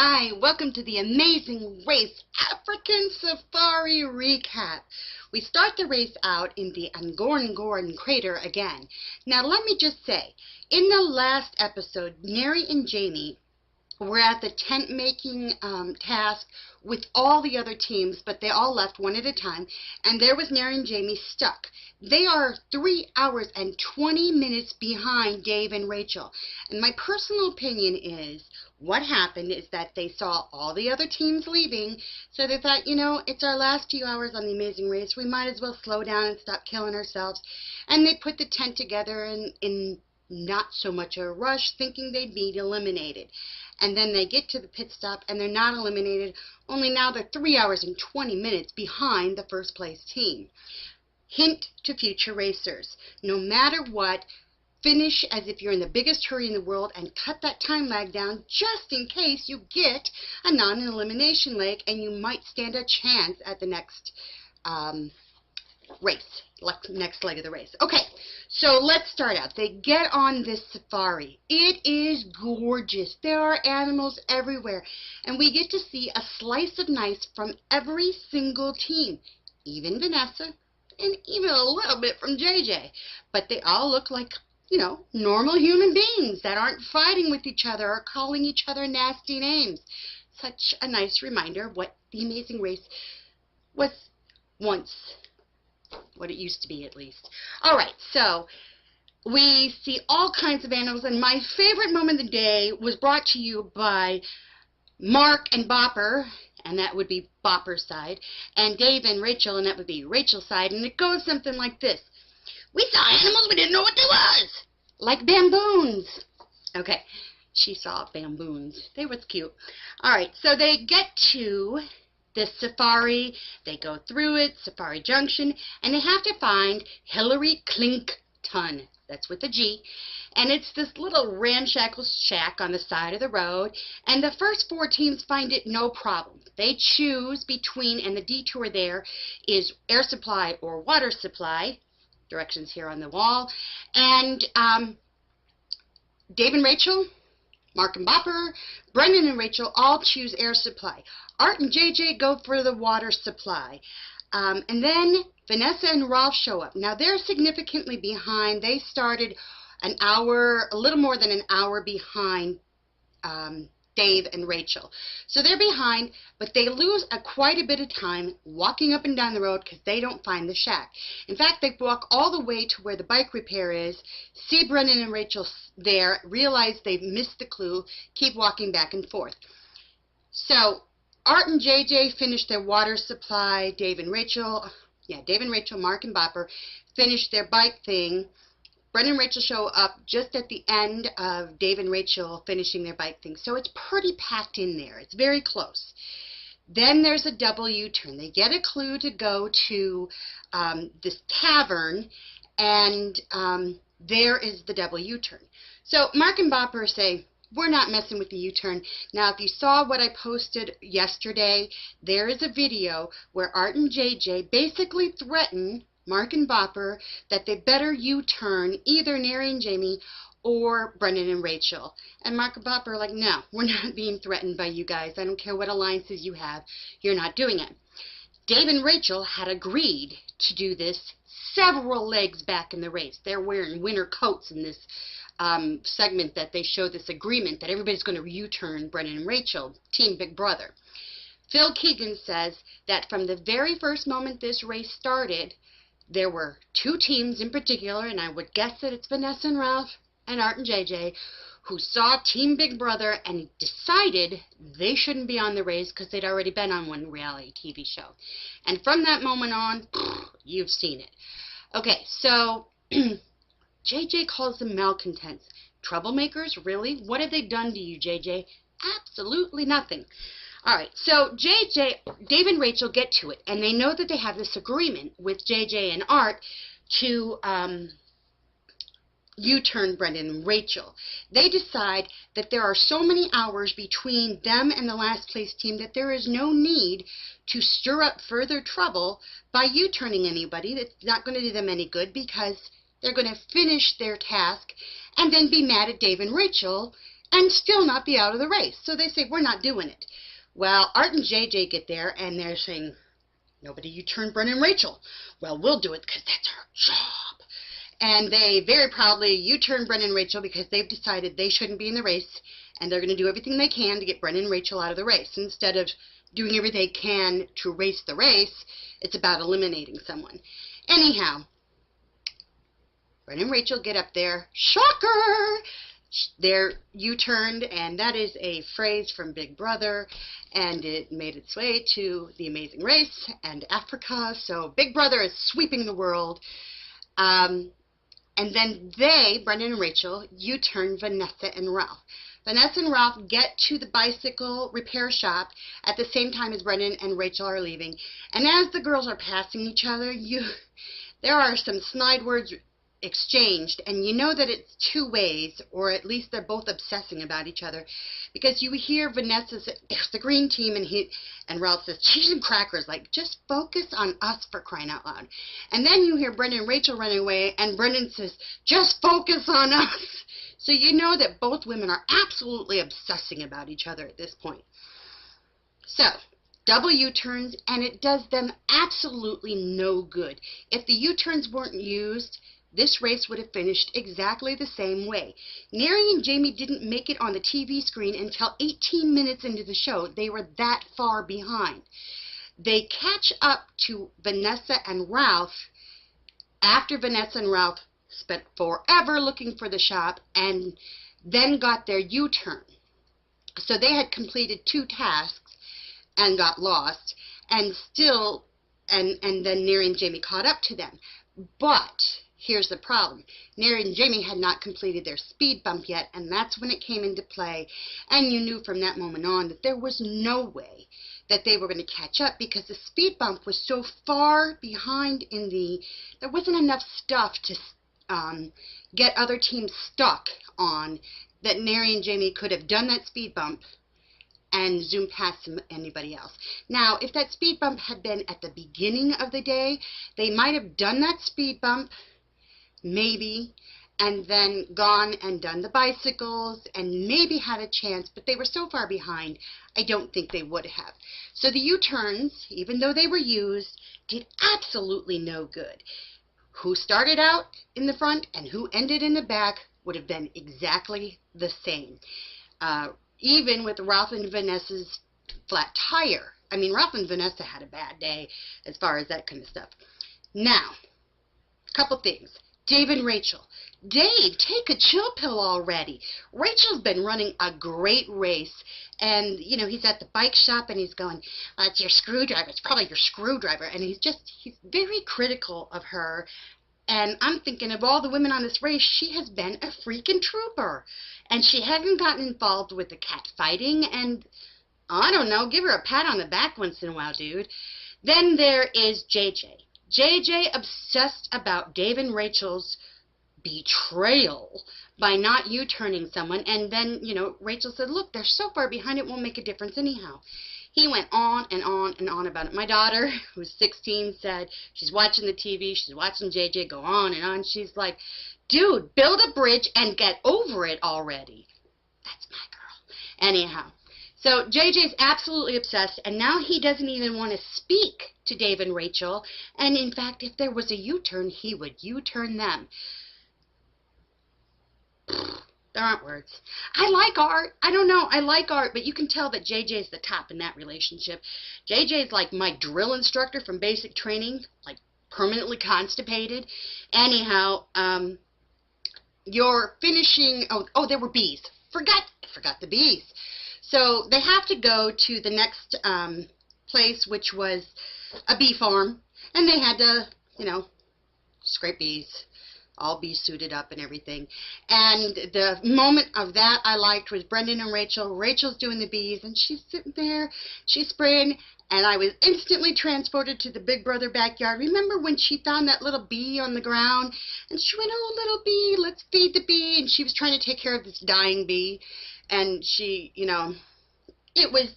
Hi, welcome to the Amazing Race African Safari Recap. We start the race out in the Ngorongoro crater again. Now let me just say, in the last episode, Nary and Jamie were at the tent making task with all the other teams, but they all left one at a time, and there was Nary and Jamie stuck. They are 3 hours and 20 minutes behind Dave and Rachel. And my personal opinion is, what happened is that they saw all the other teams leaving, so they thought, you know, it's our last few hours on the Amazing Race, we might as well slow down and stop killing ourselves. And they put the tent together in not so much a rush, thinking they'd be eliminated. And then they get to the pit stop and they're not eliminated, only now they're 3 hours and 20 minutes behind the first place team. Hint to future racers, no matter what, finish as if you're in the biggest hurry in the world and cut that time lag down just in case you get a non-elimination leg and you might stand a chance at the next next leg of the race. Okay, so let's start out. They get on this safari. It is gorgeous. There are animals everywhere, and we get to see a slice of nice from every single team, even Vanessa, and even a little bit from JJ. But they all look like, you know, normal human beings that aren't fighting with each other or calling each other nasty names. Such a nice reminder of what the Amazing Race was once. What it used to be, at least. Alright, so we see all kinds of animals, and my favorite moment of the day was brought to you by Mark and Bopper, and that would be Bopper's side, and Dave and Rachel, and that would be Rachel's side, and it goes something like this. We saw animals, we didn't know what they was. Like baboons. Okay, she saw baboons. They was cute. Alright, so they get to this safari, they go through it, Safari Junction, and they have to find Hillary Clinton. That's with a G. And it's this little ramshackle shack on the side of the road, and the first 4 teams find it no problem. They choose between, and the detour there is air supply or water supply. Directions here on the wall. And Dave and Rachel, Mark and Bopper, Brendan and Rachel all choose air supply. Art and JJ go for the water supply. And then Vanessa and Ralph show up. Now they're significantly behind. They started an hour, a little more than an hour behind Dave and Rachel. So they're behind, but they lose quite a bit of time walking up and down the road because they don't find the shack. In fact, they walk all the way to where the bike repair is, see Brendan and Rachel there, realize they've missed the clue, keep walking back and forth. So Art and JJ finish their water supply. Dave and Rachel, Mark and Bopper finish their bike thing. Brendan and Rachel show up just at the end of Dave and Rachel finishing their bike thing. So it's pretty packed in there. It's very close. Then there's a double U-turn. They get a clue to go to this tavern, and there is the double U-turn. So Mark and Bopper say, we're not messing with the U-turn. Now, if you saw what I posted yesterday, there is a video where Art and JJ basically threaten Mark and Bopper that they better U-turn either Nary and Jamie or Brendan and Rachel. And Mark and Bopper are like, no, we're not being threatened by you guys. I don't care what alliances you have. You're not doing it. Dave and Rachel had agreed to do this several legs back in the race. They're wearing winter coats in this segment that they show this agreement that everybody's going to U-turn Brendan and Rachel, Team Big Brother. Phil Keegan says that from the very first moment this race started, there were 2 teams in particular, and I would guess that it's Vanessa and Ralph and Art and JJ, who saw Team Big Brother and decided they shouldn't be on the race because they'd already been on one reality TV show. And from that moment on, you've seen it. Okay, so JJ calls them malcontents. Troublemakers? Really? What have they done to you, JJ? Absolutely nothing. Alright, so Dave and Rachel get to it, and they know that they have this agreement with JJ and Art to U-turn Brendan and Rachel. They decide that there are so many hours between them and the last place team that there is no need to stir up further trouble by U-turning anybody. That's not going to do them any good because they're going to finish their task and then be mad at Dave and Rachel and still not be out of the race. So they say, we're not doing it. Well, Art and JJ get there, and they're saying, nobody U-turn Brennan and Rachel. Well, we'll do it because that's our job. And they very proudly U-turn Brennan and Rachel because they've decided they shouldn't be in the race, and they're going to do everything they can to get Brennan and Rachel out of the race. Instead of doing everything they can to race the race, it's about eliminating someone. Anyhow, Brennan and Rachel get up there. Shocker! They're U-turned, and that is a phrase from Big Brother, and it made its way to The Amazing Race and Africa. So Big Brother is sweeping the world. And then they, Brendan and Rachel, U-turn Vanessa and Ralph. Vanessa and Ralph get to the bicycle repair shop at the same time as Brendan and Rachel are leaving. And as the girls are passing each other, there are some snide words exchanged, and you know that it's two ways, or at least they're both obsessing about each other, because you hear Vanessa say, "There's the green team," and Ralph says, "Cheese and crackers," like, just focus on us, for crying out loud. And then you hear Brendan and Rachel running away, and Brendan says, "Just focus on us." So you know that both women are absolutely obsessing about each other at this point. So double U-turns, and it does them absolutely no good. If the U-turns weren't used, this race would have finished exactly the same way. Nary and Jamie didn't make it on the TV screen until 18 minutes into the show. They were that far behind. They catch up to Vanessa and Ralph after Vanessa and Ralph spent forever looking for the shop and then got their U-turn. So they had completed 2 tasks and got lost, and then Nary and Jamie caught up to them. But here's the problem. Nary and Jamie had not completed their speed bump yet, and that's when it came into play. And you knew from that moment on that there was no way that they were going to catch up, because the speed bump was so far behind there wasn't enough stuff to get other teams stuck on, that Nary and Jamie could have done that speed bump and zoom past anybody else. Now, if that speed bump had been at the beginning of the day, they might have done that speed bump, maybe, and then gone and done the bicycles and maybe had a chance, but they were so far behind, I don't think they would have. So the U-turns, even though they were used, did absolutely no good. Who started out in the front and who ended in the back would have been exactly the same. Even with Ralph and Vanessa's flat tire. I mean, Ralph and Vanessa had a bad day as far as that kind of stuff. Now, a couple things. Dave and Rachel. Dave, take a chill pill already. Rachel's been running a great race, and, you know, he's at the bike shop, and he's going, it's your screwdriver. It's probably your screwdriver. And he's very critical of her. And I'm thinking, of all the women on this race, she has been a freaking trooper. And she hasn't gotten involved with the cat fighting, and, I don't know, give her a pat on the back once in a while, dude. Then there is JJ. JJ obsessed about Dave and Rachel's betrayal by not U-turning someone, and then, you know, Rachel said, look, they're so far behind, it won't make a difference anyhow. He went on and on and on about it. My daughter, who's 16, said she's watching the TV, she's watching JJ go on and on. She's like, dude, build a bridge and get over it already. That's my girl. Anyhow, so JJ's absolutely obsessed, and now he doesn't even want to speak to Dave and Rachel. And in fact, if there was a U-turn, he would U-turn them. There aren't words. I like Art. I don't know. I like Art, but you can tell that JJ's the top in that relationship. JJ's like my drill instructor from basic training, like permanently constipated. Anyhow, you're finishing. Oh, there were bees. I forgot the bees. So they have to go to the next place, which was a bee farm, and they had to, you know, scrape bees. All be suited up and everything. And the moment of that I liked was Brendan and Rachel. Rachel's doing the bees, and she's sitting there, she's spraying, and I was instantly transported to the Big Brother backyard. Remember when she found that little bee on the ground, and she went, oh, little bee, let's feed the bee, and she was trying to take care of this dying bee, and she, you know, it was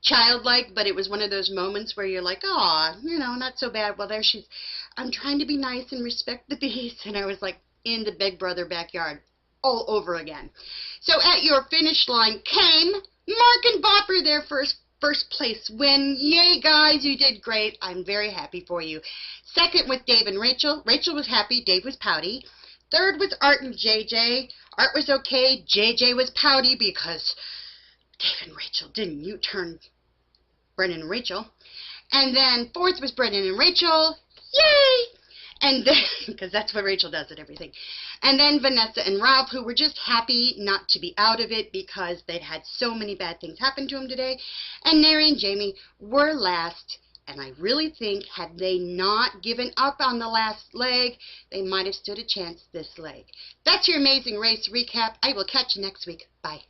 childlike, but it was one of those moments where you're like, oh, you know, not so bad. Well, there she's, I'm trying to be nice and respect the bees, and I was like, in the Big Brother backyard. all over again. So at your finish line came Mark and Bopper, their first place win. Yay, guys, you did great. I'm very happy for you. Second was Dave and Rachel. Rachel was happy. Dave was pouty. Third was Art and JJ. Art was okay. JJ was pouty because Dave and Rachel didn't U-turn Brendan and Rachel. And then fourth was Brendan and Rachel. Yay! And then, because that's what Rachel does at everything. And then Vanessa and Ralph, who were just happy not to be out of it because they'd had so many bad things happen to them today. And Nary and Jamie were last. And I really think had they not given up on the last leg, they might have stood a chance this leg. That's your Amazing Race recap. I will catch you next week. Bye.